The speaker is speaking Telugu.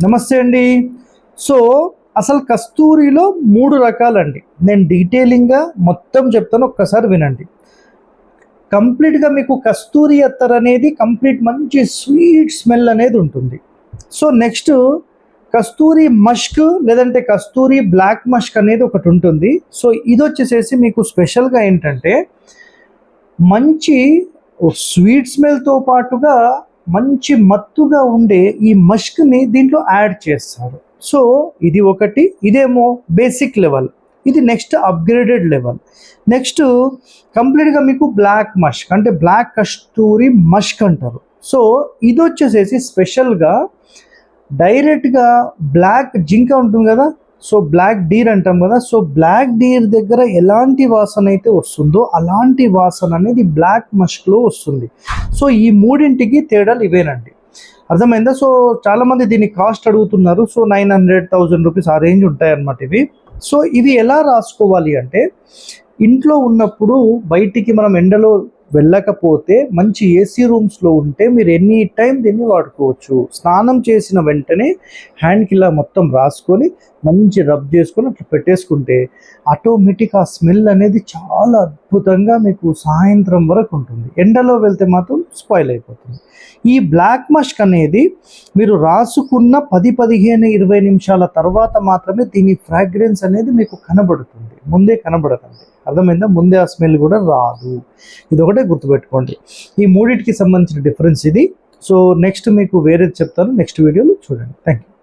నమస్తే అండి. సో, అసలు కస్తూరిలో 3 రకాలండి. నేను డీటెయిలింగ్‌గా మొత్తం చెప్తాను, ఒక్కసారి వినండి. కంప్లీట్‌గా మీకు కస్తూరి అత్తర్ అనేది కంప్లీట్ మంచి స్వీట్ స్మెల్ అనేది ఉంటుంది. సో, నెక్స్ట్ కస్తూరి మస్క్ లేదంటే కస్తూరి బ్లాక్ మస్క్ అనేది ఒకటి ఉంటుంది. సో, ఇదొచ్చేసేసి మీకు స్పెషల్‌గా ఏంటంటే మంచి స్వీట్ స్మెల్‌తో పాటుగా మంచి మత్తుగా ఉండే ఈ మస్క్‌ని దీంట్లో యాడ్ చేస్తారు. సో, ఇది ఒకటి. ఇదేమో బేసిక్ లెవెల్. ఇది నెక్స్ట్ అప్‌గ్రేడెడ్ లెవెల్. నెక్స్ట్ కంప్లీట్‌గా మీకు బ్లాక్ మస్క్ అంటే బ్లాక్ కస్తూరి మస్క్ అంటారు. సో, ఇదొచ్చేసేసి స్పెషల్‌గా డైరెక్ట్‌గా బ్లాక్ జింక ఉంటుంది కదా! సో, బ్లాక్ డీర్ అంటాం కదా! సో, బ్లాక్ డీర్ దగ్గర ఎలాంటి వాసన అయితే వస్తుందో అలాంటి వాసన అనేది బ్లాక్ మస్క్‌లో వస్తుంది. సో, ఈ మూడింటికి తేడాలు ఇవేనండి. అర్థమైందా? సో, చాలామంది దీని కాస్ట్ అడుగుతున్నారు. సో, 900,000 రూపీస్ ఆ రేంజ్ ఉంటాయన్నమాట ఇవి. సో, ఇవి ఎలా రాసుకోవాలి అంటే ఇంట్లో ఉన్నప్పుడు బయటికి మనం ఎండలో వెళ్ళకపోతే మంచి ఏసీ రూమ్స్‌లో ఉంటే మీరు ఎనీ టైమ్ దీన్ని వాడుకోవచ్చు. స్నానం చేసిన వెంటనే హ్యాండ్‌కి ఇలా మొత్తం రాసుకొని మంచి రబ్ చేసుకొని అట్లా పెట్టేసుకుంటే ఆటోమేటిక్ ఆ స్మెల్ అనేది చాలా అద్భుతంగా మీకు సాయంత్రం వరకు ఉంటుంది. ఎండలో వెళ్తే మాత్రం స్పాయిల్ అయిపోతుంది. ఈ బ్లాక్ మస్క్ అనేది మీరు రాసుకున్న 10, 15, 20 నిమిషాల తర్వాత మాత్రమే దీని ఫ్రాగ్రెన్స్ అనేది మీకు కనబడుతుంది. ముందే కనబడదండి. అర్థమైందా? ముందే ఆ స్మెల్ కూడా రాదు. ఇదొకటే గుర్తుపెట్టుకోండి. ఈ మూడిటికి సంబంధించిన డిఫరెన్స్ ఇది. సో, నెక్స్ట్ మీకు వేరేది చెప్తాను. నెక్స్ట్ వీడియోలో చూడండి. Thank you.